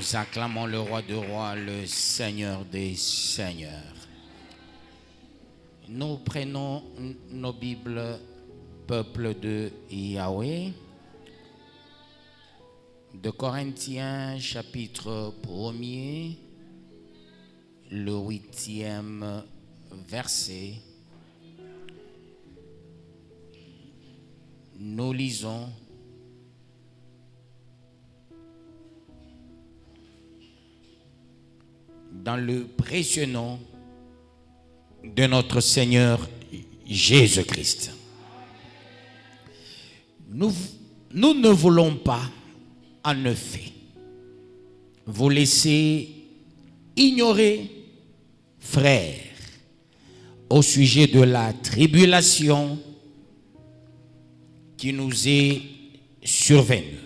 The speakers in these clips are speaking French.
Nous acclamons le roi des rois, le Seigneur des seigneurs. Nous prenons nos Bibles, peuple de Yahweh, de Corinthiens chapitre 1er, le 8e verset. Nous lisons dans le précieux nom de notre Seigneur Jésus-Christ. Nous ne voulons pas, en effet, vous laisser ignorer, frères, au sujet de la tribulation qui nous est survenue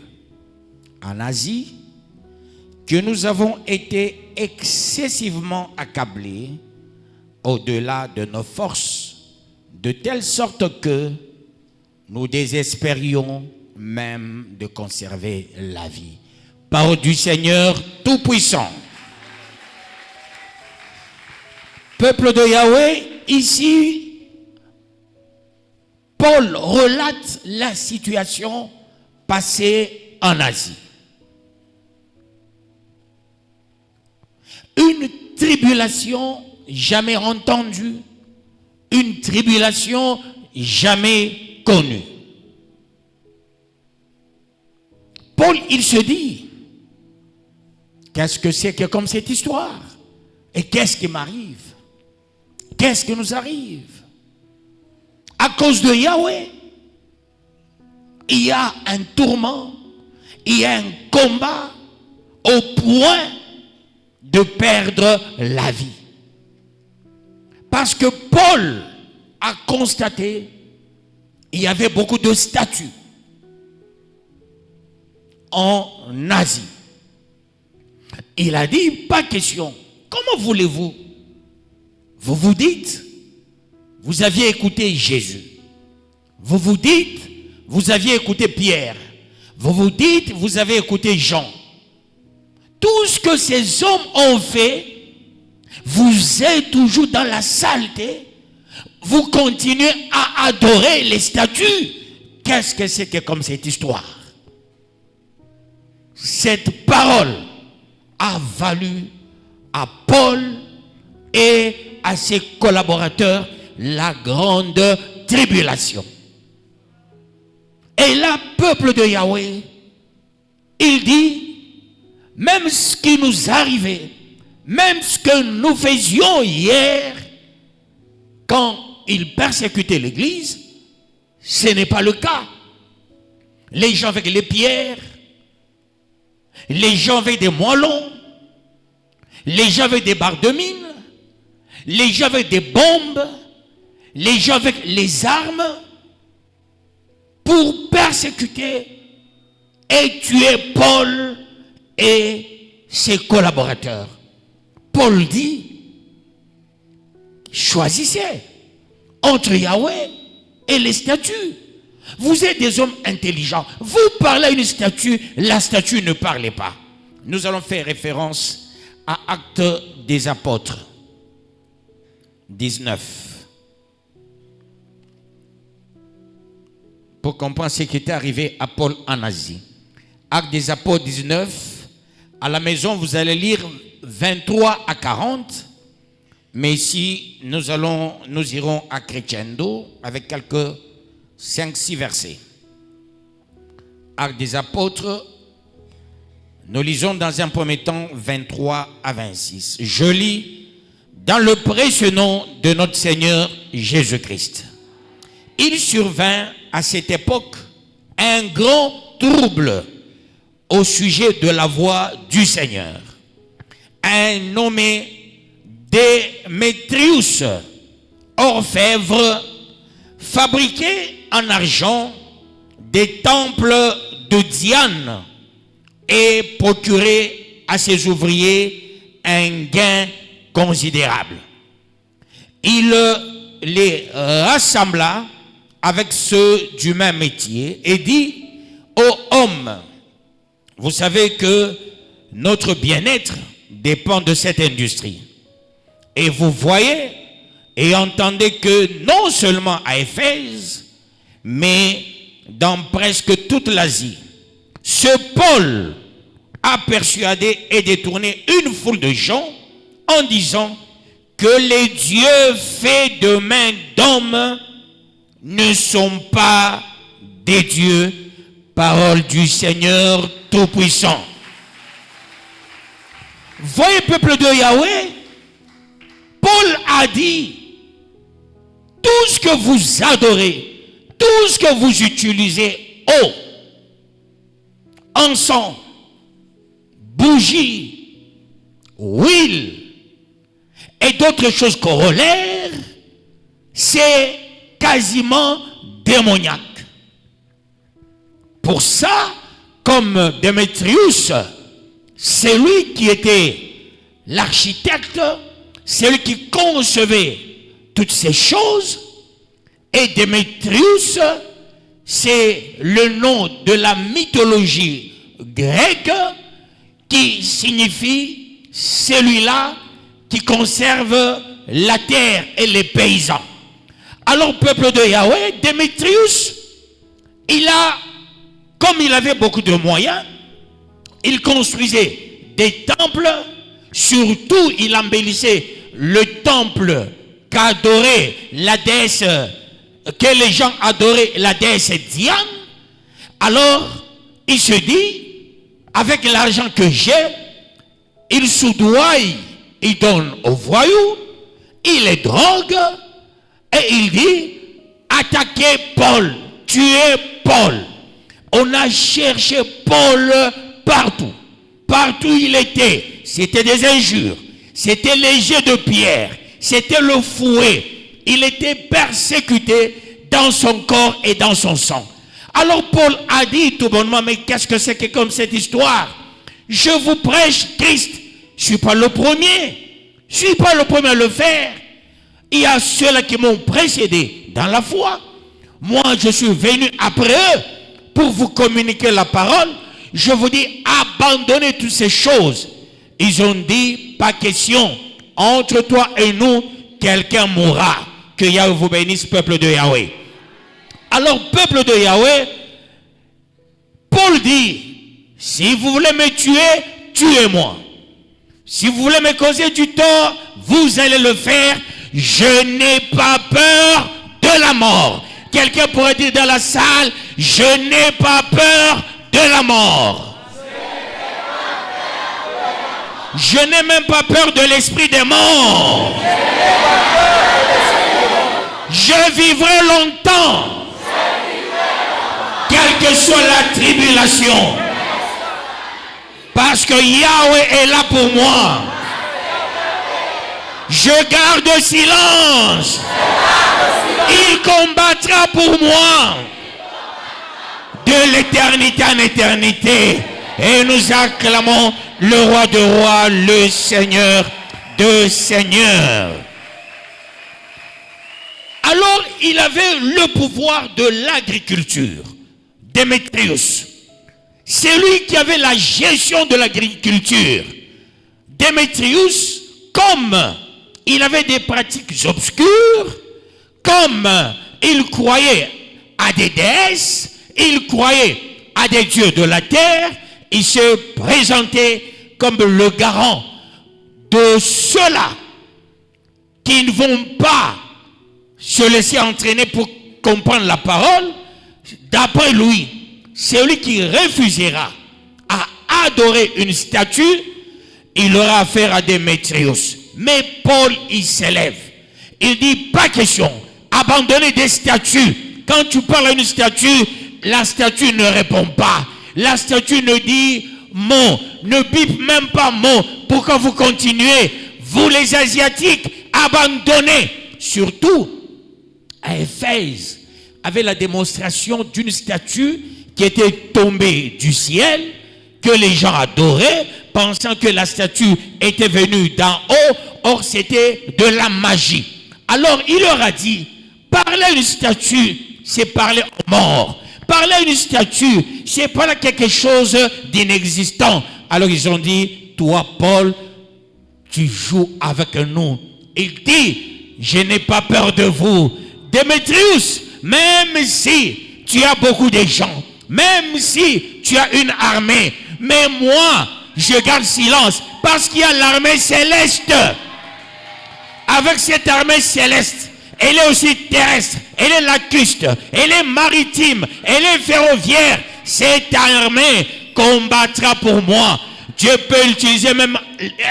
en Asie, que nous avons été excessivement accablés au-delà de nos forces, de telle sorte que nous désespérions même de conserver la vie. Parole du Seigneur Tout-Puissant. Peuple de Yahweh, ici, Paul relate la situation passée en Asie. Une tribulation jamais entendue, une tribulation jamais connue. Paul, il se dit, qu'est-ce que c'est que comme cette histoire? Et qu'est-ce qui m'arrive? Qu'est-ce qui nous arrive? À cause de Yahweh, il y a un tourment, il y a un combat au point de perdre la vie. Parce que Paul a constaté qu'il y avait beaucoup de statues en Asie. Il a dit, pas question. Comment voulez-vous? Vous vous dites, vous aviez écouté Jésus. Vous vous dites, vous aviez écouté Pierre. Vous vous dites, vous avez écouté Jean. Tout ce que ces hommes ont fait, vous êtes toujours dans la saleté. Vous continuez à adorer les statues. Qu'est-ce que c'est que comme cette histoire? Cette parole a valu à Paul et à ses collaborateurs la grande tribulation. Et là, peuple de Yahweh, il dit, même ce qui nous arrivait, même ce que nous faisions hier, quand ils persécutaient l'église, ce n'est pas le cas. Les gens avec les pierres, les gens avec des moellons, les gens avec des barres de mine, les gens avec des bombes, les gens avec les armes, pour persécuter et tuer Paul et ses collaborateurs. Paul dit, choisissez entre Yahweh et les statues. Vous êtes des hommes intelligents. Vous parlez à une statue, la statue ne parlez pas. Nous allons faire référence à Actes des Apôtres 19. Pour comprendre ce qui était arrivé à Paul en Asie. Actes des Apôtres 19. À la maison, vous allez lire 23 à 40. Mais ici, nous irons à crescendo avec quelques 5-6 versets. Actes des Apôtres, nous lisons dans un premier temps 23 à 26. Je lis dans le précieux nom de notre Seigneur Jésus-Christ. Il survint à cette époque un grand trouble au sujet de la voix du Seigneur. Un nommé Démétrius, orfèvre, fabriquait en argent des temples de Diane et procurait à ses ouvriers un gain considérable. Il les rassembla avec ceux du même métier et dit aux hommes, vous savez que notre bien-être dépend de cette industrie. Et vous voyez et entendez que non seulement à Éphèse, mais dans presque toute l'Asie, ce Paul a persuadé et détourné une foule de gens en disant que les dieux faits de main d'hommes ne sont pas des dieux, parole du Seigneur Tout-Puissant. Voyez, peuple de Yahweh, Paul a dit, tout ce que vous adorez, tout ce que vous utilisez, eau, encens, bougie, huile et d'autres choses corollaires, c'est quasiment démoniaque. Pour ça, comme Démétrius, c'est lui qui était l'architecte, c'est lui qui concevait toutes ces choses, et Démétrius, c'est le nom de la mythologie grecque qui signifie celui-là qui conserve la terre et les paysans. Alors, peuple de Yahweh, Démétrius, comme il avait beaucoup de moyens, il construisait des temples, surtout il embellissait le temple qu'adorait la déesse, que les gens adoraient la déesse Diane. Alors, il se dit, avec l'argent que j'ai, il soudoie, il donne aux voyous, il les drogue, et il dit, attaquez Paul, tuez Paul. On a cherché Paul partout. Partout il était. C'était des injures. C'était les jets de pierre. C'était le fouet. Il était persécuté dans son corps et dans son sang. Alors Paul a dit tout bonnement, mais qu'est-ce que c'est que comme cette histoire? Je vous prêche Christ. Je ne suis pas le premier. Je ne suis pas le premier à le faire. Il y a ceux-là qui m'ont précédé dans la foi. Moi, je suis venu après eux pour vous communiquer la parole. Je vous dis, abandonnez toutes ces choses. Ils ont dit, pas question. Entre toi et nous, quelqu'un mourra. Que Yahweh vous bénisse, peuple de Yahweh. Alors, peuple de Yahweh, Paul dit, si vous voulez me tuer, tuez-moi. Si vous voulez me causer du tort, vous allez le faire. Je n'ai pas peur de la mort. Quelqu'un pourrait dire dans la salle, je n'ai pas peur de la mort. Je n'ai même pas peur de l'esprit des morts. Je vivrai longtemps. Quelle que soit la tribulation. Parce que Yahweh est là pour moi. Je garde silence. Il combattra pour moi. De l'éternité en éternité. Et nous acclamons le roi de rois, le Seigneur de seigneurs. Alors, il avait le pouvoir de l'agriculture. Démétrius. C'est lui qui avait la gestion de l'agriculture. Démétrius, comme il avait des pratiques obscures, comme il croyait à des déesses, il croyait à des dieux de la terre, il se présentait comme le garant de ceux-là qui ne vont pas se laisser entraîner pour comprendre la parole. D'après lui, celui qui refusera à adorer une statue, il aura affaire à Démétrius. Mais Paul, il s'élève. Il dit, pas question, abandonner des statues. Quand tu parles à une statue, la statue ne répond pas. La statue ne dit mot, ne bip même pas mot. Pourquoi vous continuez? Vous les Asiatiques, abandonnez. Surtout, à Éphèse, avait la démonstration d'une statue qui était tombée du ciel, que les gens adoraient, pensant que la statue était venue d'en haut. Or, c'était de la magie. Alors, il leur a dit, parler à une statue, c'est parler aux morts. Parler à une statue, c'est pas quelque chose d'inexistant. Alors ils ont dit, toi Paul, tu joues avec nous. Il dit, je n'ai pas peur de vous. Démétrius, même si tu as beaucoup de gens, même si tu as une armée, mais moi, je garde silence parce qu'il y a l'armée céleste. Avec cette armée céleste, elle est aussi terrestre, elle est lacustre, elle est maritime, elle est ferroviaire. Cette armée combattra pour moi. Dieu peut utiliser même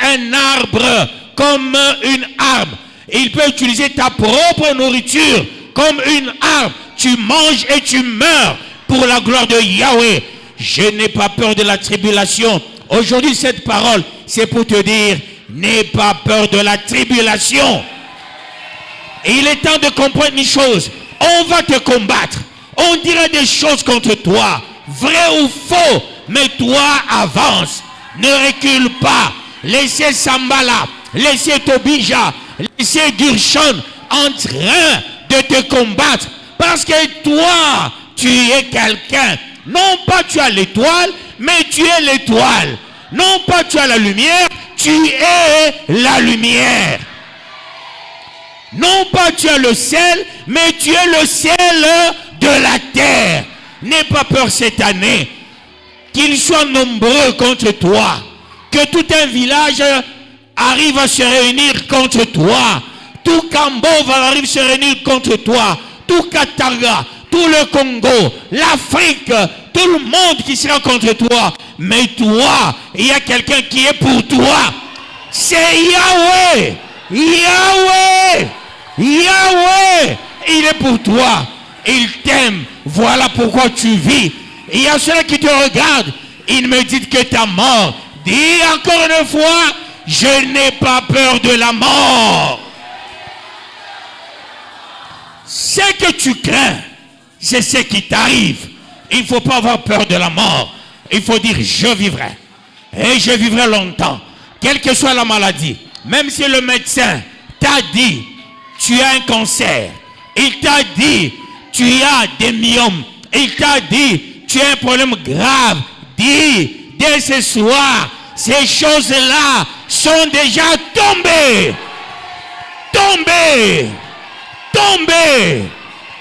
un arbre comme une arme. Il peut utiliser ta propre nourriture comme une arme. Tu manges et tu meurs pour la gloire de Yahweh. Je n'ai pas peur de la tribulation. Aujourd'hui, cette parole, c'est pour te dire, n'aie pas peur de la tribulation. Et il est temps de comprendre une chose. On va te combattre. On dira des choses contre toi. Vrai ou faux. Mais toi, avance. Ne recule pas. Laissez Sambala, laissez Tobija, laissez Gershon en train de te combattre. Parce que toi, tu es quelqu'un. Non pas tu as l'étoile, mais tu es l'étoile. Non pas tu as la lumière, tu es la lumière. Non pas tu as le sel, mais tu es le sel de la terre. N'aie pas peur cette année qu'ils soient nombreux contre toi, que tout un village arrive à se réunir contre toi, tout Cambo va arriver à se réunir contre toi, tout Katanga, tout le Congo, l'Afrique, tout le monde qui sera contre toi. Mais toi, il y a quelqu'un qui est pour toi. C'est Yahweh. Yahweh. Yahweh. Il est pour toi. Il t'aime. Voilà pourquoi tu vis. Il y a ceux qui te regardent. Ils me disent que ta mort. Dis encore une fois, je n'ai pas peur de la mort. Ce que tu crains, c'est ce qui t'arrive. Il ne faut pas avoir peur de la mort. Il faut dire, je vivrai. Et je vivrai longtemps. Quelle que soit la maladie. Même si le médecin t'a dit, tu as un cancer. Il t'a dit, tu as des myomes. Il t'a dit, tu as un problème grave. Dis, dès ce soir, ces choses-là sont déjà tombées. Tombées. Tombées.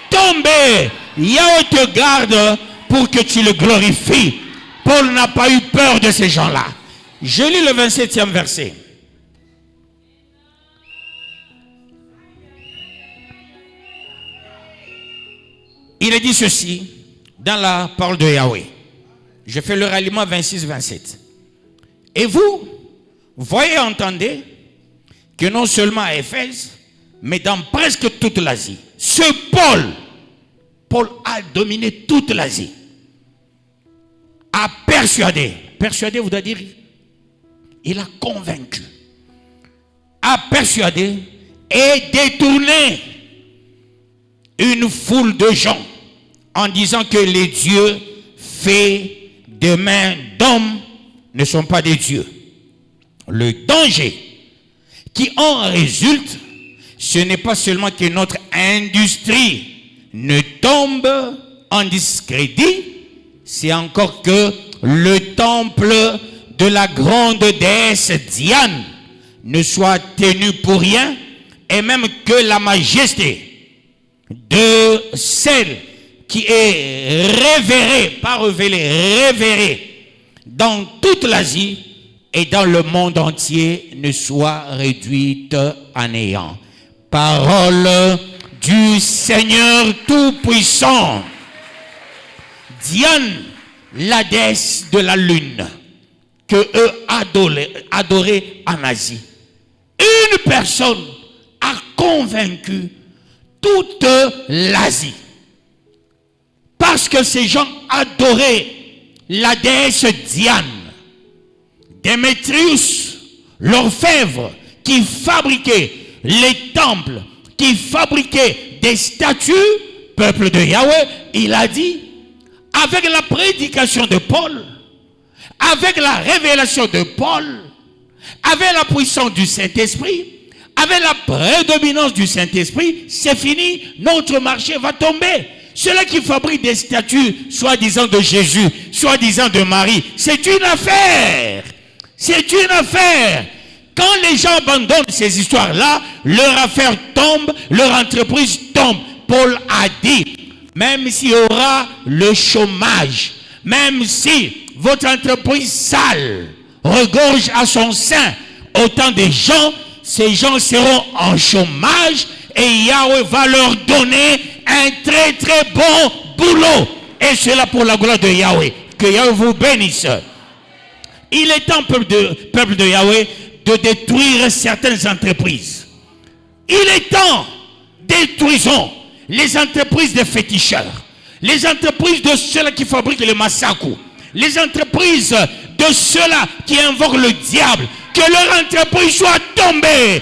Tombées. Yahweh te garde pour que tu le glorifies. Paul n'a pas eu peur de ces gens-là. Je lis le 27e verset. Il est dit ceci dans la parole de Yahweh. Je fais le ralliement 26-27. Et vous, voyez et entendez que non seulement à Éphèse, mais dans presque toute l'Asie, ce Paul a dominé toute l'Asie, a persuadé, persuadé voudrait dire, il a convaincu, a persuadé et détourné une foule de gens en disant que les dieux faits de mains d'hommes ne sont pas des dieux. Le danger qui en résulte, ce n'est pas seulement que notre industrie ne tombe en discrédit, c'est encore que le temple de la grande déesse Diane ne soit tenu pour rien, et même que la majesté de celle qui est révérée, pas révélée, révérée dans toute l'Asie et dans le monde entier ne soit réduite à néant. Parole du Seigneur Tout-Puissant. Diane, la déesse de la lune, que eux adoraient en Asie. Une personne a convaincu toute l'Asie. Parce que ces gens adoraient la déesse Diane. Démétrius, l'orfèvre, qui fabriquait les temples, qui fabriquait des statues, peuple de Yahweh, il a dit, avec la prédication de Paul, avec la révélation de Paul, avec la puissance du Saint-Esprit, avec la prédominance du Saint-Esprit, c'est fini, notre marché va tomber. Ceux-là qui fabriquent des statues, soi-disant de Jésus, soi-disant de Marie, c'est une affaire. C'est une affaire. Quand les gens abandonnent ces histoires-là, leur affaire tombe, leur entreprise tombe. Paul a dit, même s'il y aura le chômage, même si votre entreprise sale regorge à son sein autant de gens, ces gens seront en chômage et Yahweh va leur donner un très très bon boulot. Et cela pour la gloire de Yahweh. Que Yahweh vous bénisse. Il est temps, peuple de Yahweh, de détruire certaines entreprises. Il est temps, détruisons les entreprises des féticheurs, les entreprises de ceux-là qui fabriquent les massacres, les entreprises de ceux-là qui invoquent le diable, que leur entreprise soit tombée,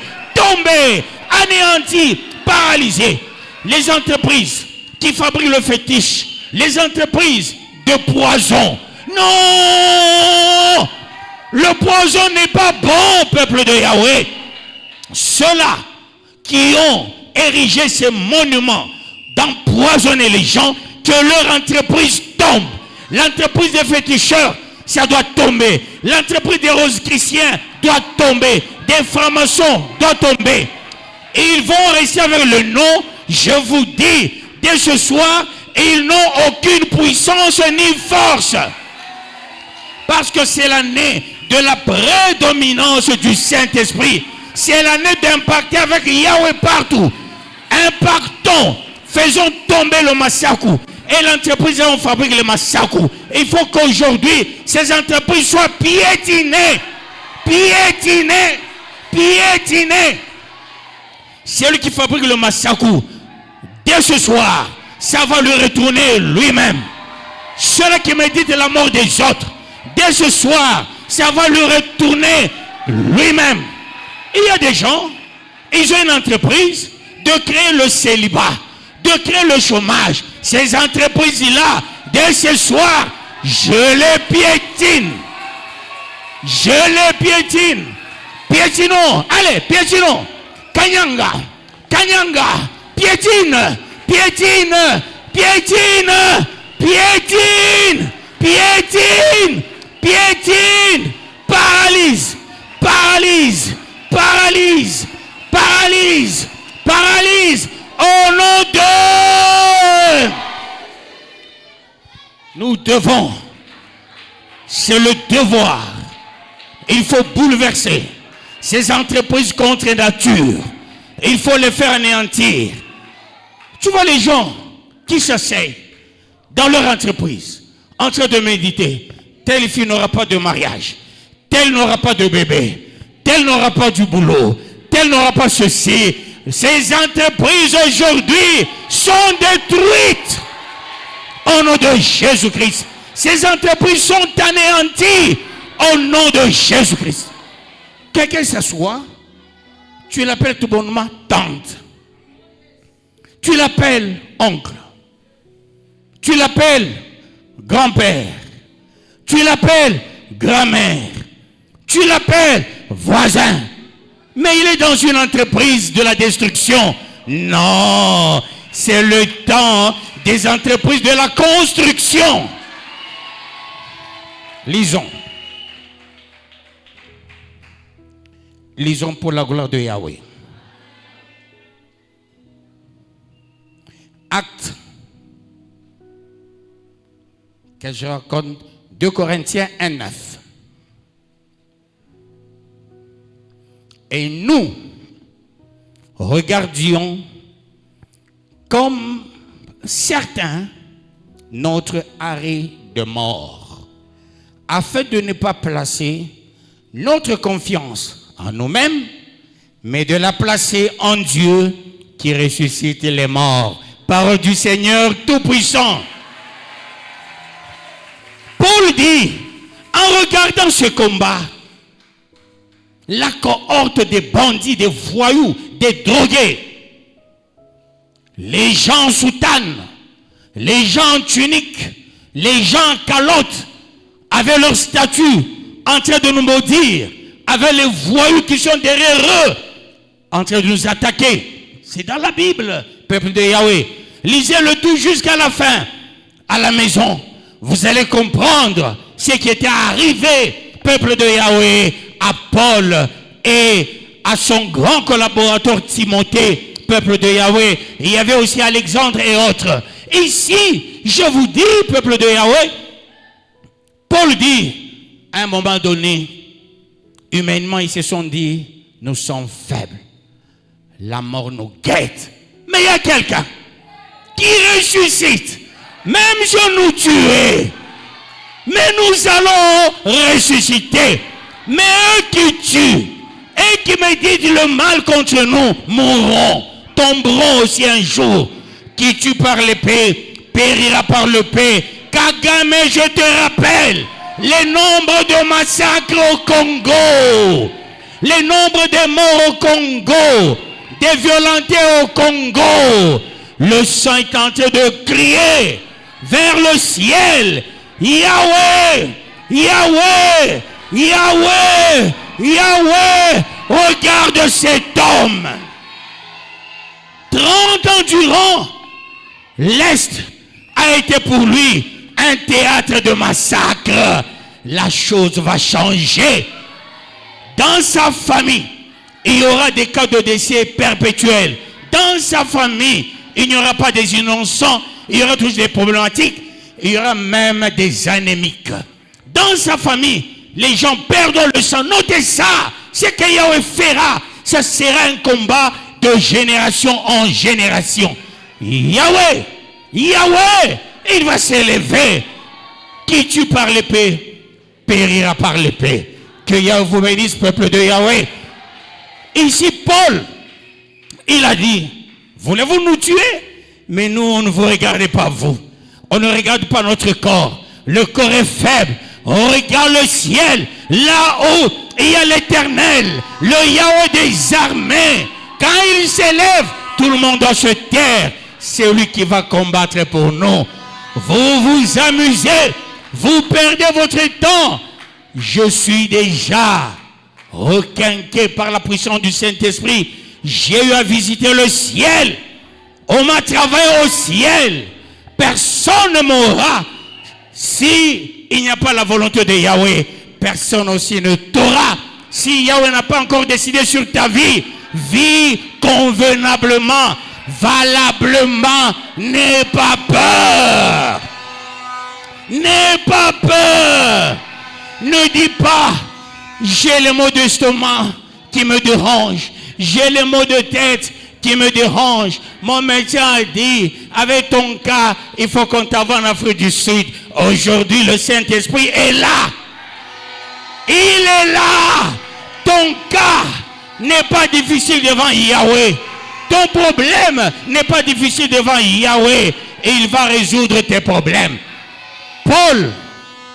anéantie, paralysée. Les entreprises qui fabriquent le fétiche, les entreprises de poison. Non! Le poison n'est pas bon, peuple de Yahweh. Ceux-là qui ont érigé ces monuments d'empoisonner les gens, que leur entreprise tombe. L'entreprise des féticheurs, ça doit tomber. L'entreprise des roses chrétiens doit tomber. Des francs-maçons doit tomber. Et ils vont rester avec le nom, je vous dis, dès ce soir, ils n'ont aucune puissance ni force. Parce que c'est l'année de la prédominance du Saint-Esprit. C'est l'année d'impacter avec Yahweh partout. Impactons, faisons tomber le massacre. Et l'entreprise où on fabrique le massacre. Il faut qu'aujourd'hui, ces entreprises soient piétinées. Piétinées. Piétinées. Celui qui fabrique le massacre, dès ce soir, ça va lui retourner lui-même. Celui qui médite la mort des autres, dès ce soir, ça va lui retourner lui-même. Il y a des gens, ils ont une entreprise de créer le célibat, de créer le chômage. Ces entreprises-là, dès ce soir, je les piétine. Je les piétine. Piétinons, allez, piétinons. Kanyanga, Kanyanga, piétine, piétine, piétine, piétine, piétine, piétine, paralyse, paralyse, paralyse, paralyse, paralyse, au nom de... Nous devons, c'est le devoir, il faut bouleverser ces entreprises contre nature. Il faut les faire anéantir. Tu vois les gens qui s'asseyent dans leur entreprise en train de méditer. Telle fille n'aura pas de mariage. Telle n'aura pas de bébé. Telle n'aura pas du boulot. Telle n'aura pas ceci. Ces entreprises aujourd'hui sont détruites au nom de Jésus-Christ. Ces entreprises sont anéanties au nom de Jésus-Christ. Quelqu'un s'assoit, tu l'appelles tout bonnement tante. Tu l'appelles oncle. Tu l'appelles grand-père. Tu l'appelles grand-mère. Tu l'appelles voisin. Mais il est dans une entreprise de la destruction. Non, c'est le temps des entreprises de la construction. Lisons. Lisons pour la gloire de Yahweh. Acte. Que je raconte 2 Corinthiens 1:9. Et nous regardions comme certains notre arrêt de mort, afin de ne pas placer notre confiance en nous-mêmes, mais de la placer en Dieu qui ressuscite les morts. Parole du Seigneur Tout-Puissant. Paul dit, en regardant ce combat, la cohorte des bandits, des voyous, des drogués, les gens en soutane, les gens en tunique, les gens en calotte, avaient leur statut en train de nous maudire, avec les voyous qui sont derrière eux, en train de nous attaquer. C'est dans la Bible, peuple de Yahweh. Lisez-le tout jusqu'à la fin. À la maison, vous allez comprendre ce qui était arrivé, peuple de Yahweh, à Paul et à son grand collaborateur Timothée, peuple de Yahweh. Il y avait aussi Alexandre et autres. Ici, je vous dis, peuple de Yahweh, Paul dit, à un moment donné, humainement, ils se sont dit, nous sommes faibles. La mort nous guette. Mais il y a quelqu'un qui ressuscite. Même si on nous tuait, mais nous allons ressusciter. Mais eux qui tuent et qui méditent le mal contre nous mourront, tomberont aussi un jour. Qui tue par l'épée périra par l'épée. Kagame, je te rappelle les nombres de massacres au Congo, les nombres de morts au Congo, des violentés au Congo. Le sang est en train de crier vers le ciel. Yahweh, Yahweh, Yahweh, Yahweh, regarde cet homme. 30 ans durant, l'Est a été pour lui un théâtre de massacre. La chose va changer. Dans sa famille, il y aura des cas de décès perpétuels. Dans sa famille, il n'y aura pas des innocents, il y aura toujours des problématiques, il y aura même des anémiques. Dans sa famille, les gens perdent le sang. Notez ça, ce que Yahweh fera, ça sera un combat de génération en génération. Yahweh, Yahweh, il va s'élever. Qui tue par l'épée, périra par l'épée. Que Yahweh vous bénisse, peuple de Yahweh. Ici, Paul, il a dit, voulez-vous nous tuer? Mais nous, on ne vous regarde pas vous. On ne regarde pas notre corps. Le corps est faible. On regarde le ciel. Là-haut, il y a l'Éternel, le Yahweh des armées. Quand il s'élève, tout le monde doit se taire. C'est lui qui va combattre pour nous. Vous vous amusez. Vous perdez votre temps. Je suis déjà requinqué par la puissance du Saint-Esprit. J'ai eu à visiter le ciel. On m'a travaillé au ciel. Personne ne mourra si il n'y a pas la volonté de Yahweh. Personne aussi ne t'aura. Si Yahweh n'a pas encore décidé sur ta vie, vis convenablement, valablement. N'aie pas peur. N'aie pas peur. Ne dis pas, j'ai les maux d'estomac qui me dérangent. J'ai les maux de tête qui me dérangent. Mon médecin a dit, avec ton cas, il faut qu'on t'envoie en Afrique du Sud. Aujourd'hui, le Saint-Esprit est là. Il est là. Ton cas n'est pas difficile devant Yahweh. Ton problème n'est pas difficile devant Yahweh. Il va résoudre tes problèmes. Paul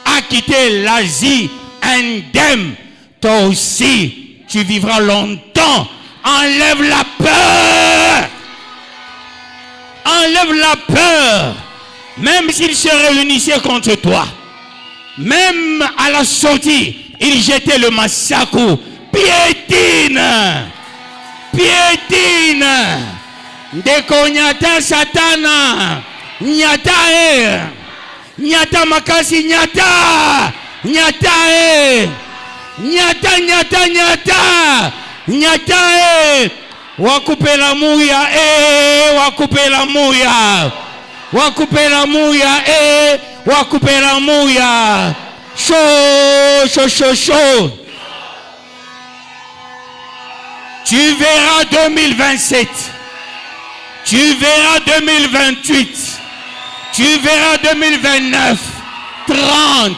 a quitté l'Asie indemne. Toi aussi, tu vivras longtemps. Enlève la peur. Enlève la peur. Même s'ils se réunissaient contre toi. Même à la sortie, ils jetaient le massacre. Piétine. Piétine. Deko nyata satana. Nyata e. Nyata makasi nyata. Nyata e. Nyata nyata nyata. Nyata e. Wakupe la muya e. Wakupe la muya. Wakupe la muya e. Wakupe la muya. Chaud, chaud, chaud, chaud. Tu verras 2027. Tu verras 2028. Tu verras 2029. 30,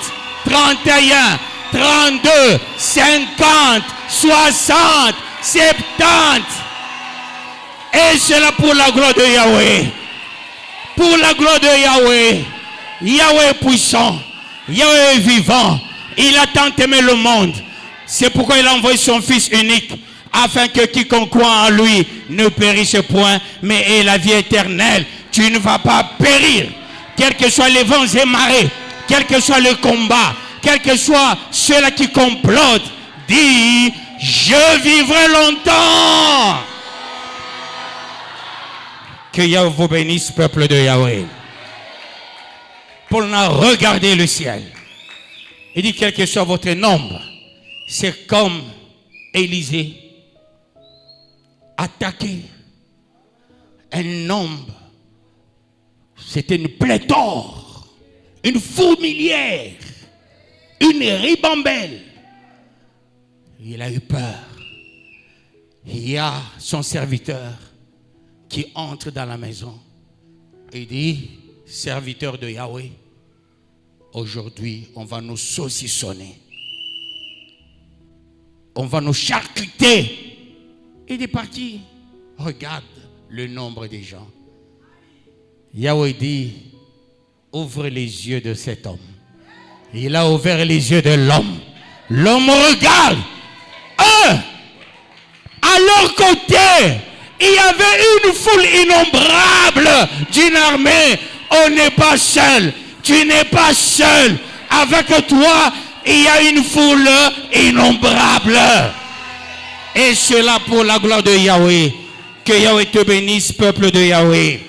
31, 32, 50, 60, 70. Et cela pour la gloire de Yahweh. Pour la gloire de Yahweh. Yahweh est puissant. Yahweh est vivant. Il a tant aimé le monde. C'est pourquoi il a envoyé son Fils unique, afin que quiconque croit en lui ne périsse point, mais ait la vie éternelle. Tu ne vas pas périr. Quels que soient les vents et marées, quel que soit le combat, quels que soient ceux-là qui complotent, dis, je vivrai longtemps. Que Yahweh vous bénisse, peuple de Yahweh. Paul a regardé le ciel. Il dit, quel que soit votre nombre, c'est comme Élisée attaqué un nombre. C'était une pléthore, une fourmilière, une ribambelle. Il a eu peur. Il y a son serviteur qui entre dans la maison et dit, serviteur de Yahweh, aujourd'hui on va nous saucissonner, on va nous charcuter. Il est parti. Regarde le nombre des gens. Yahweh dit, ouvre les yeux de cet homme. Il a ouvert les yeux de l'homme. L'homme regarde. À leur côté, il y avait une foule innombrable d'une armée. On n'est pas seul. Tu n'es pas seul. Avec toi, il y a une foule innombrable. Et cela pour la gloire de Yahweh. Que Yahweh te bénisse, peuple de Yahweh.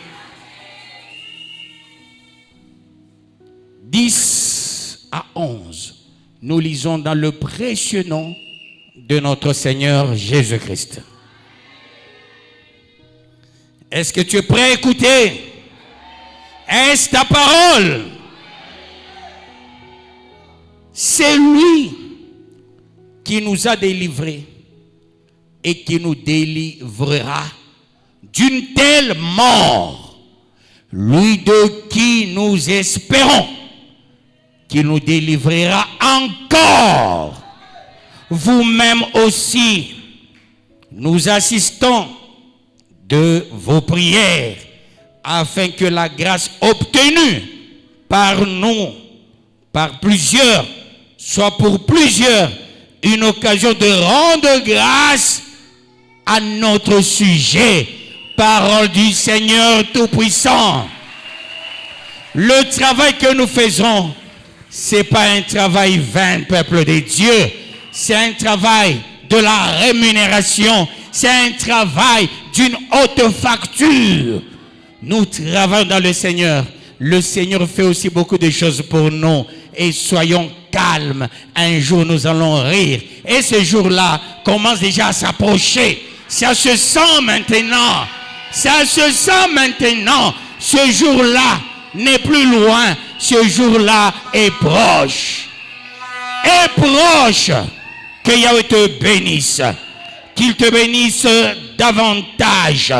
10 à 11. Nous lisons dans le précieux nom de notre Seigneur Jésus-Christ. Est-ce que tu es prêt à écouter? Est-ce ta parole? C'est lui qui nous a délivrés et qui nous délivrera d'une telle mort. Lui de qui nous espérons qu'il nous délivrera encore. Vous-même aussi, nous assistons de vos prières afin que la grâce obtenue par nous, par plusieurs, soit pour plusieurs une occasion de rendre grâce à notre sujet. Parole du Seigneur Tout-Puissant. Le travail que nous faisons, ce n'est pas un travail vain, peuple de Dieu. C'est un travail de la rémunération. C'est un travail d'une haute facture. Nous travaillons dans le Seigneur. Le Seigneur fait aussi beaucoup de choses pour nous. Et soyons calmes. Un jour, nous allons rire. Et ce jour-là commence déjà à s'approcher. Ça se sent maintenant. Ça se sent maintenant. Ce jour-là n'est plus loin. Ce jour-là est proche. Est proche. Que Yahweh te bénisse. Qu'il te bénisse davantage.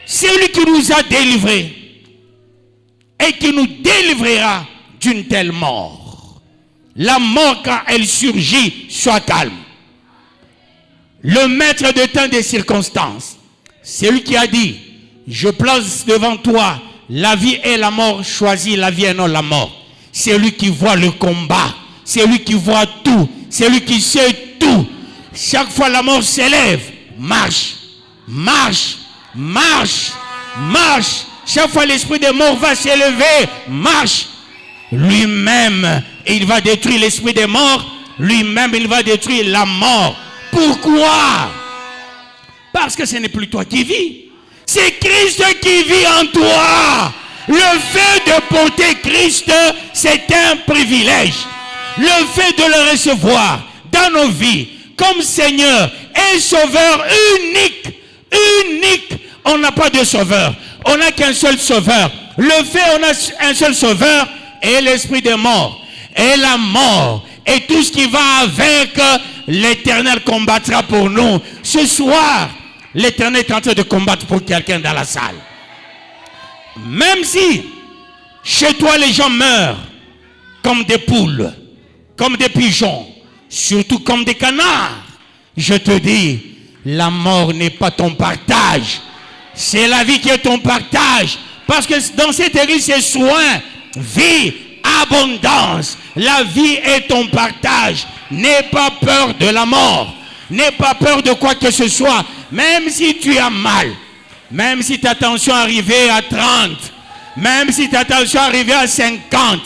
C'est lui qui nous a délivrés et qui nous délivrera d'une telle mort. La mort, quand elle surgit, sois calme. Le maître de temps des circonstances, c'est lui qui a dit, je place devant toi la vie et la mort, choisis la vie et non la mort. C'est lui qui voit le combat, c'est lui qui voit tout, c'est lui qui sait tout. Chaque fois la mort s'élève, marche, marche, marche, marche. Chaque fois l'esprit des morts va s'élever, marche. Lui-même, il va détruire l'esprit des morts. Lui-même, il va détruire la mort. Pourquoi? Parce que ce n'est plus toi qui vis. C'est Christ qui vit en toi. Le fait de porter Christ, c'est un privilège. Le fait de le recevoir dans nos vies comme Seigneur et Sauveur unique. Unique. On n'a pas de sauveur. On n'a qu'un seul sauveur. Le fait, on a un seul sauveur et l'esprit des morts. Et la mort. Et tout ce qui va avec, l'Éternel combattra pour nous. Ce soir, l'Éternel est en train de combattre pour quelqu'un dans la salle. Même si chez toi les gens meurent comme des poules, comme des pigeons, surtout comme des canards, je te dis, la mort n'est pas ton partage. C'est la vie qui est ton partage. Parce que dans cette église, c'est soin, vie, abondance. La vie est ton partage. N'aie pas peur de la mort. N'aie pas peur de quoi que ce soit. Même si tu as mal. Même si ta tension est arrivée à 30. Même si ta tension est arrivée à 50.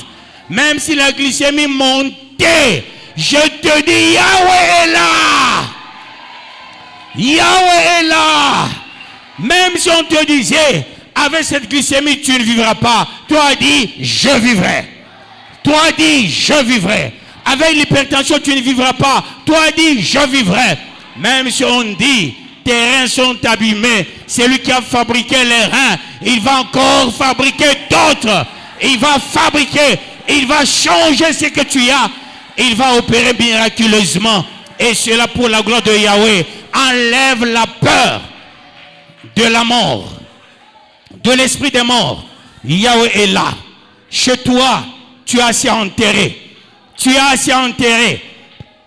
Même si la glycémie montait. Je te dis, Yahweh est là. Yahweh est là. Même si on te disait, avec cette glycémie, tu ne vivras pas. Toi, dis, je vivrai. Toi, dis, je vivrai. Avec l'hypertension, tu ne vivras pas. Toi, dis, je vivrai. Même si on dit, tes reins sont abîmés, c'est lui qui a fabriqué les reins. Il va encore fabriquer d'autres. Il va fabriquer, il va changer ce que tu as. Il va opérer miraculeusement. Et cela pour la gloire de Yahweh. Enlève la peur de la mort, de l'esprit des morts. Yahweh est là. Chez toi, tu as assez enterré. Tu as assez enterré.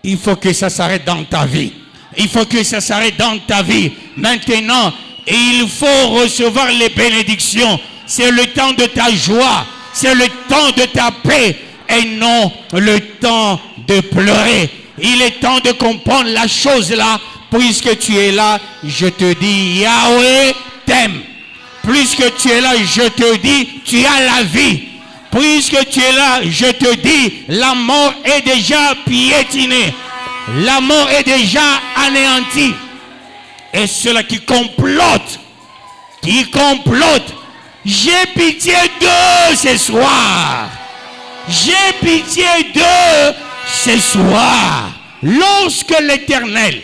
Il faut que ça s'arrête dans ta vie. Il faut que ça s'arrête dans ta vie. Maintenant, il faut recevoir les bénédictions. C'est le temps de ta joie. C'est le temps de ta paix. Et non le temps de pleurer. Il est temps de comprendre la chose là. Puisque tu es là, je te dis, Yahweh t'aime. Puisque tu es là, je te dis, tu as la vie. Puisque tu es là, je te dis, la mort est déjà piétinée. La mort est déjà anéantie. Et ceux-là qui complotent, j'ai pitié d'eux ce soir. J'ai pitié d'eux ce soir. Lorsque l'Éternel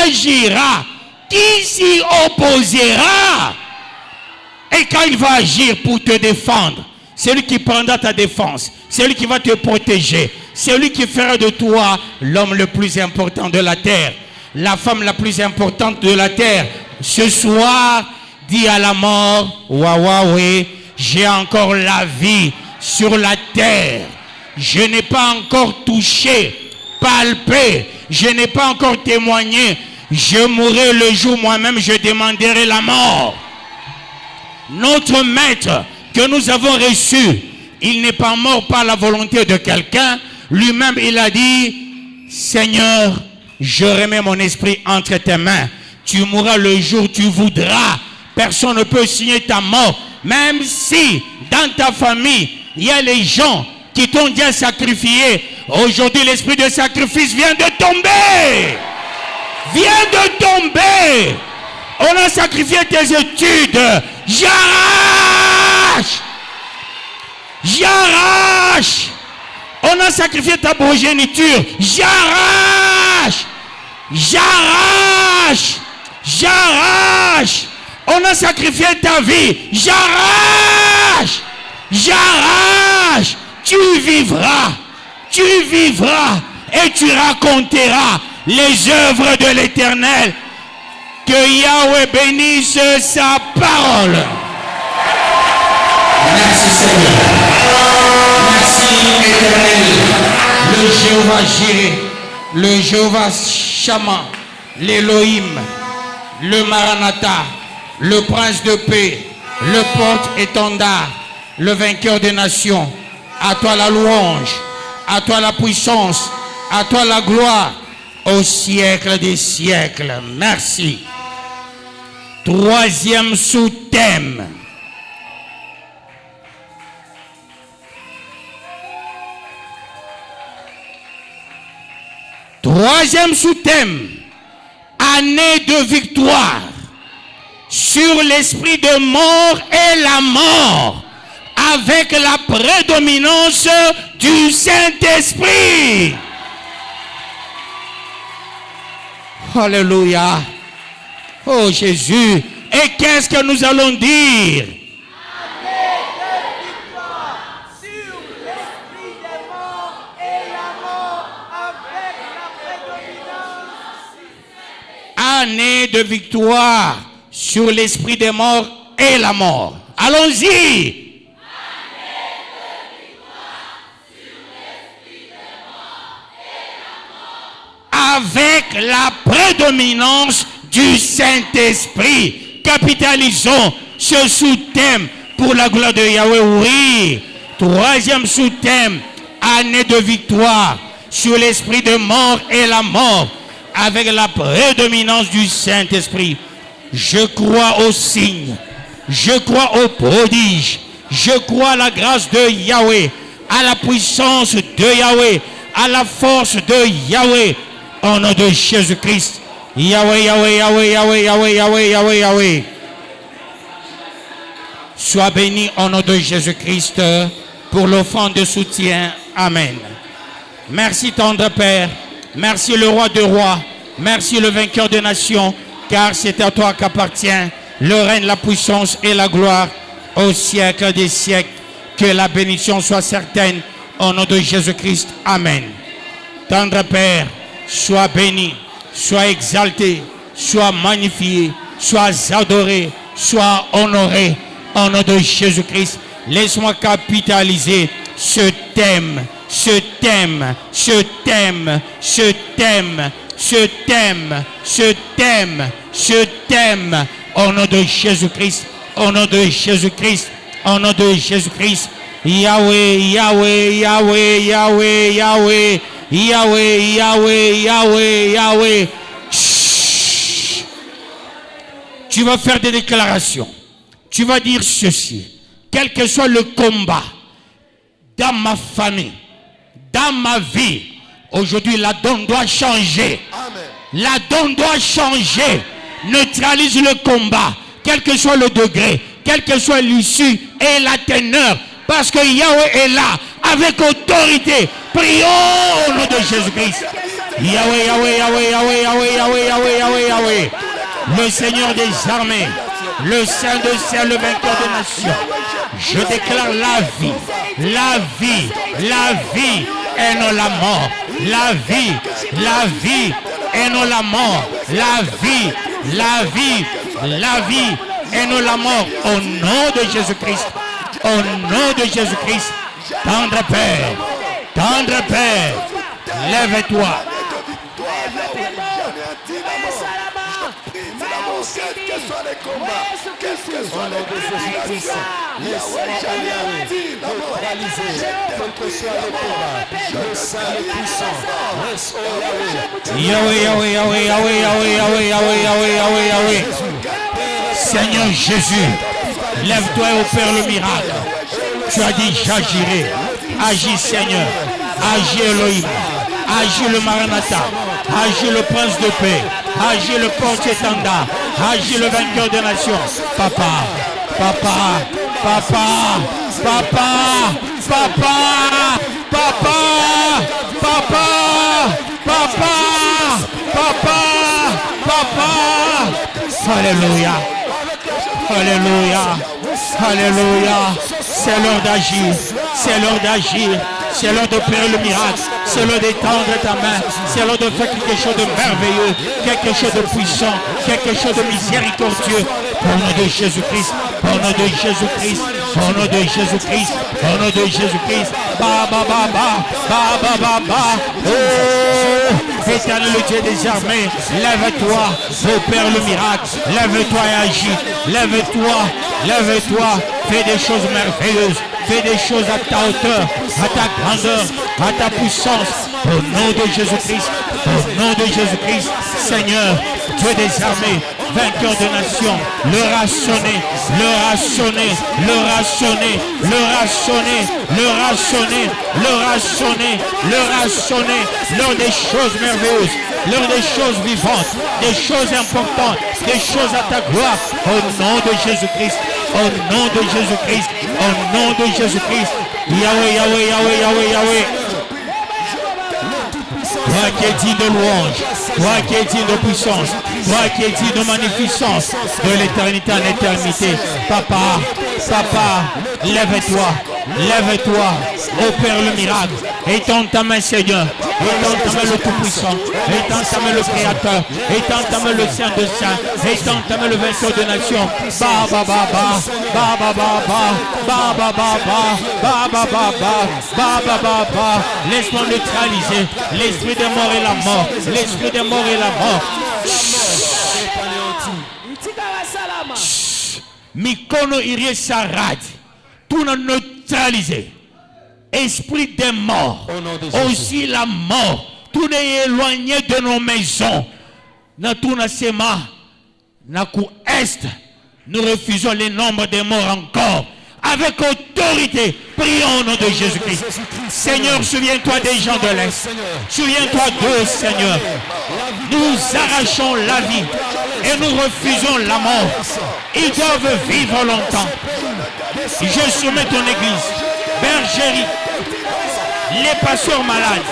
agira, qui s'y opposera? Et quand il va agir pour te défendre, c'est lui qui prendra ta défense, c'est lui qui va te protéger, c'est lui qui fera de toi l'homme le plus important de la terre, la femme la plus importante de la terre. Ce soir, dis à la mort, oui, j'ai encore la vie sur la terre. Je n'ai pas encore touché, palpé, je n'ai pas encore témoigné. Je mourrai le jour moi-même, je demanderai la mort. Notre maître que nous avons reçu, il n'est pas mort par la volonté de quelqu'un. Lui-même, il a dit, Seigneur, je remets mon esprit entre tes mains. Tu mourras le jour où tu voudras. Personne ne peut signer ta mort. Même si dans ta famille, il y a les gens qui t'ont déjà sacrifié. Aujourd'hui, l'esprit de sacrifice vient de tomber. Vient de tomber. On a sacrifié tes études. J'arrache. J'arrache. On a sacrifié ta progéniture. J'arrache. J'arrache. J'arrache. On a sacrifié ta vie. J'arrache. J'arrache. Tu vivras. Tu vivras. Et tu raconteras les œuvres de l'Éternel. Que Yahweh bénisse sa parole. Merci Seigneur. Merci Éternel. Le Jéhovah Jireh, le Jéhovah Shammah, l'Élohim, le Maranatha, le prince de paix, le porte-étendard, le vainqueur des nations. À toi la louange, à toi la puissance, à toi la gloire, au siècle des siècles. Merci. Troisième sous-thème. Troisième sous-thème. Année de victoire sur l'esprit de mort et la mort, avec la prédominance du Saint-Esprit. Alléluia. Oh Jésus. Et qu'est-ce que nous allons dire? Année de victoire sur l'esprit des morts et la mort. Allons-y. Avec la prédominance du Saint-Esprit. Capitalisons ce sous-thème pour la gloire de Yahweh. Oui. Troisième sous-thème. Année de victoire sur l'esprit de mort et la mort, avec la prédominance du Saint-Esprit. Je crois aux signes, je crois aux prodiges, je crois à la grâce de Yahweh, à la puissance de Yahweh, à la force de Yahweh, au nom de Jésus-Christ. Yahweh, Yahweh, Yahweh, Yahweh, Yahweh, Yahweh, Yahweh, Yahweh. Sois béni au nom de Jésus-Christ pour l'offrande de soutien. Amen. Merci tendre Père. Merci le roi de rois. Merci le vainqueur des nations. Car c'est à toi qu'appartient le règne, la puissance et la gloire au siècle des siècles. Que la bénédiction soit certaine au nom de Jésus-Christ. Amen. Tendre Père, sois béni, sois exalté, sois magnifié, sois adoré, sois honoré au nom de Jésus-Christ. Laisse-moi capitaliser ce thème, ce thème, ce thème, ce thème, ce thème, ce thème, ce thème, au nom de Jésus-Christ, au nom de Jésus-Christ, au nom de Jésus-Christ. Yahweh, Yahweh, Yahweh, Yahweh, Yahweh, Yahweh, Yahweh, Yahweh, Yahweh. Chut. Tu vas faire des déclarations. Tu vas dire ceci. Quel que soit le combat dans ma famille, dans ma vie, aujourd'hui la donne doit changer. Amen. La donne doit changer. Neutralise le combat, quel que soit le degré, quelle que soit l'issue et la teneur. Parce que Yahweh est là, avec autorité. Prions au nom de Jésus-Christ. Yahweh, Yahweh, Yahweh, Yahweh, Yahweh, Yahweh, Yahweh, Yahweh, Yahweh. Le Seigneur des armées, le Saint de Saint, le vainqueur des nations. Je déclare la vie, la vie, la vie et non la mort. La vie et non la mort. La vie, la vie, la vie et non la mort. Au nom de Jésus-Christ. Au nom de Jésus-Christ. Tendre Père, lève-toi. Quel que soit le combat, quel que soit le Jésus-Christ, laisse-moi neutraliser, quel que soit le combat, le sang le puissant, reste au Yahweh, Yahweh, Yahweh, Yahweh, Yahweh, Yahweh, Yahweh, Yahweh, Yahweh, Yahweh. Seigneur Jésus, lève-toi et opère le miracle. Tu as dit j'agirai. Agis Seigneur, agis Elohim, agis le Maranatha, agis le prince de paix, agis le porte-étendard, agis le vainqueur des nations. Papa, papa, papa, papa, papa, papa, papa, papa, papa, papa. Alléluia, alléluia, alléluia. C'est l'heure d'agir, c'est l'heure d'agir, c'est l'heure d'opérer le miracle, c'est l'heure d'étendre ta main, c'est l'heure de faire quelque chose de merveilleux, quelque chose de puissant, quelque chose de miséricordieux. Au nom de Jésus-Christ, au nom de Jésus-Christ, au nom de Jésus-Christ, au nom de Jésus-Christ. Ba ba ba ba, ba ba ba ba. Oh, éternel Dieu des armées, lève-toi, opère le miracle, lève-toi et agis, lève-toi, lève-toi, fais des choses merveilleuses. Fais des choses à ta hauteur, à ta grandeur, à ta puissance. Au nom de Jésus-Christ, au nom de Jésus-Christ, Seigneur, Dieu des armées, vainqueur des nations, leur a sonné, leur a sonné, leur a sonné, leur a sonné, leur a sonné, leur a sonné, leur a sonné, l'heure des choses merveilleuses, l'heure des choses vivantes, des choses importantes, des choses à ta gloire. Au nom de Jésus-Christ, au nom de Jésus-Christ, au nom de Jésus-Christ. Yahweh, Yahweh, Yahweh, Yahweh, Yahweh. Toi qui es digne de louange, toi qui es digne de puissance, toi qui es digne de magnificence, de l'éternité en éternité. Papa, papa, lève-toi, lève-toi, opère le miracle. Étends ta main, Seigneur. Étends ta main, le Tout-Puissant. Étends ta main, le Créateur. Étends ta main, le Saint de Saints. Étends ta main, le vainqueur de nations. Ba ba ba ba, ba ba ba ba, ba ba ba ba, ba ba ba ba, ba ba ba ba. Laisse-moi neutraliser l'esprit des morts et la mort. L'esprit des morts et la mort. Mikono irie sarad. Tout neutralisé. Esprit des morts, aussi la mort, tout est éloigné de nos maisons. Dans tout nasema, na ku est, nous refusons les nombres des morts encore. Avec autorité, prions au nom de Jésus-Christ. Seigneur, souviens-toi des gens de l'Est. Souviens-toi d'eux, Seigneur. Nous arrachons la vie et nous refusons la mort. Ils doivent vivre longtemps. Je soumets ton église, bergerie, les pasteurs malades,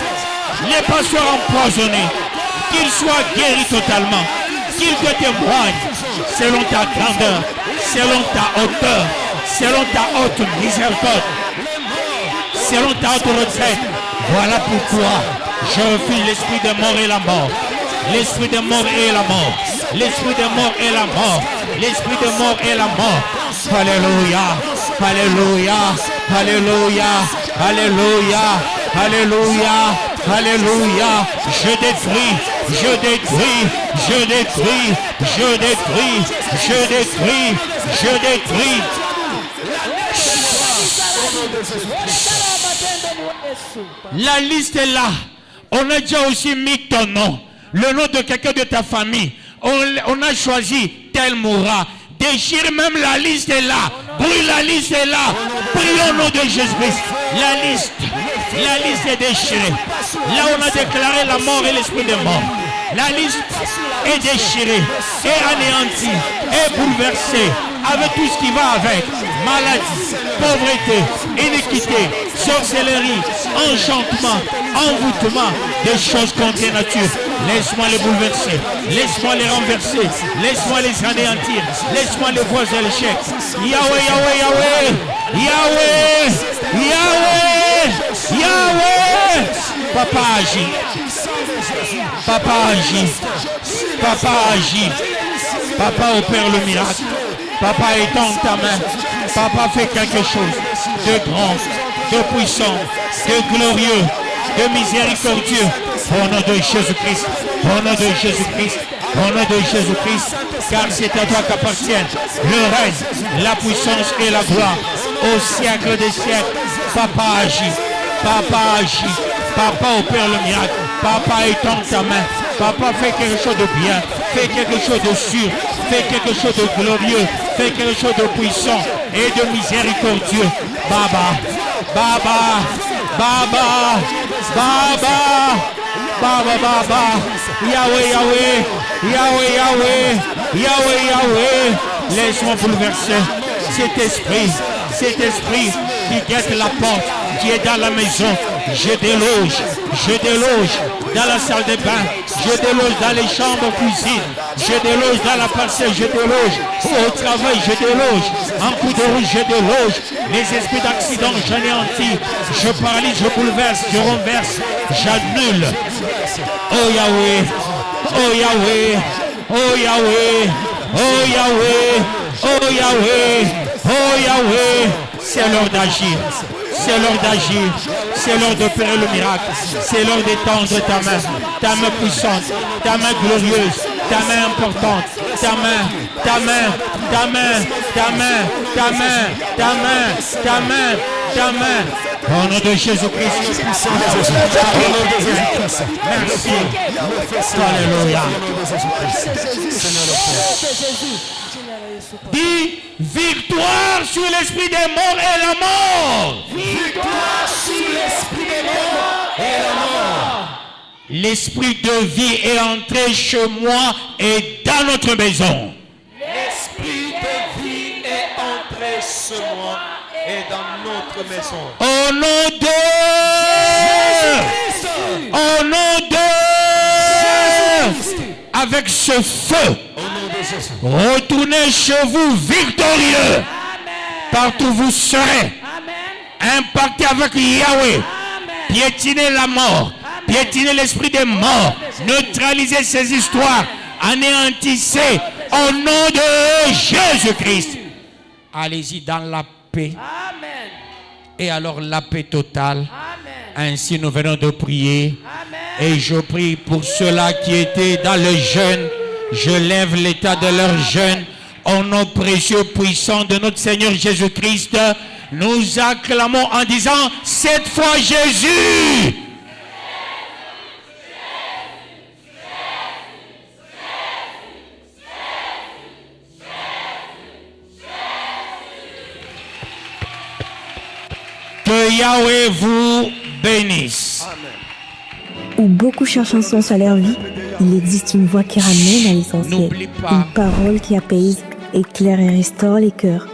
les pasteurs empoisonnés, qu'ils soient guéris totalement, qu'ils te témoignent selon ta grandeur, selon ta hauteur, selon ta haute miséricorde, selon ta haute retraite. Voilà pourquoi je refuse l'esprit de mort et la mort. L'esprit de mort et la mort. L'esprit de mort et la mort. L'esprit de mort et la mort. Alléluia. Alléluia. Alléluia. Alléluia. Alléluia. Alléluia. Je détruis. Je détruis. Je détruis. Je détruis. Je détruis. Je détruis. La liste est là. On a déjà aussi mis ton nom. Le nom de quelqu'un de ta famille. On a choisi tel mourra. Déchire même la liste est là. Brûle la liste est là. Prie au nom de Jésus-Christ. La liste est déchirée. Là on a déclaré la mort et l'esprit de mort. La liste est déchirée, est anéantie, est bouleversée avec tout ce qui va avec. Maladie, pauvreté, iniquité, sorcellerie, enchantement, envoûtement, des choses contre nature. Laisse-moi les bouleverser, laisse-moi les renverser, laisse-moi les anéantir, laisse-moi les voir à l'échec. Yahweh, Yahweh, Yahweh, Yahweh, Yahweh, Yahweh. Papa agit. Papa agit. Papa agit. Papa opère le miracle. Papa étend ta main. Papa fait quelque chose de grand, de puissant, de glorieux, de miséricordieux. Au nom de Jésus-Christ. Au nom de Jésus-Christ. Au nom de Jésus-Christ. Car c'est à toi qu'appartiennent le règne, la puissance et la gloire. Au siècle des siècles. Papa agit. Papa agit. Papa opère le miracle. Papa étend ta main. Papa fait quelque chose de bien. Fait quelque chose de sûr. Fait quelque chose de glorieux. Fait quelque chose de puissant et de miséricordieux. Baba. Baba. Baba. Baba. Baba. Baba. Yahweh. Yahweh. Yahweh. Yahweh. Yahweh. Yahweh. Laisse-moi bouleverser cet esprit qui guette la porte, qui est dans la maison. Je déloge dans la salle de bain, je déloge dans les chambres cuisine, je déloge dans la parcelle, je déloge au travail, je déloge en coup de rouge, je déloge les esprits d'accident, j'anéantis, je paralyse, je bouleverse, je renverse, j'annule. Oh Yahweh, oh Yahweh, oh Yahweh, oh Yahweh, oh Yahweh, oh Yahweh. C'est l'heure d'agir, c'est l'heure d'agir, c'est l'heure d'opérer le miracle, c'est l'heure d'étendre ta main puissante, ta main glorieuse, ta main importante, ta main, ta main, ta main, ta main, ta main, ta main, ta main, ta main. Au nom de Jésus-Christ. Merci. Alléluia. Dis victoire sur l'esprit des morts et la mort. Victoire sur l'esprit des morts et la mort. L'esprit de vie est entré chez moi et dans notre maison. L'esprit de vie est entré chez moi et dans notre maison. Au nom de Jésus. Au nom de Jésus. Avec ce feu. Retournez chez vous victorieux. Amen. Partout où vous serez. Impacté avec Yahweh. Amen. Piétinez la mort. Amen. Piétinez l'esprit des morts. Neutralisez ces histoires. Anéantissez au nom de Jésus-Christ. Allez-y dans la paix. Amen. Et alors la paix totale. Amen. Ainsi nous venons de prier. Amen. Et je prie pour ceux-là qui étaient dans le jeûne. Je lève l'état de leur jeûne au nom précieux puissant de notre Seigneur Jésus-Christ. Nous acclamons en disant cette fois Jésus. Que Yahweh vous bénisse. Où beaucoup cherchent un sens à leur vie, il existe une voix qui ramène à l'essentiel. Une parole qui apaise, éclaire et restaure les cœurs.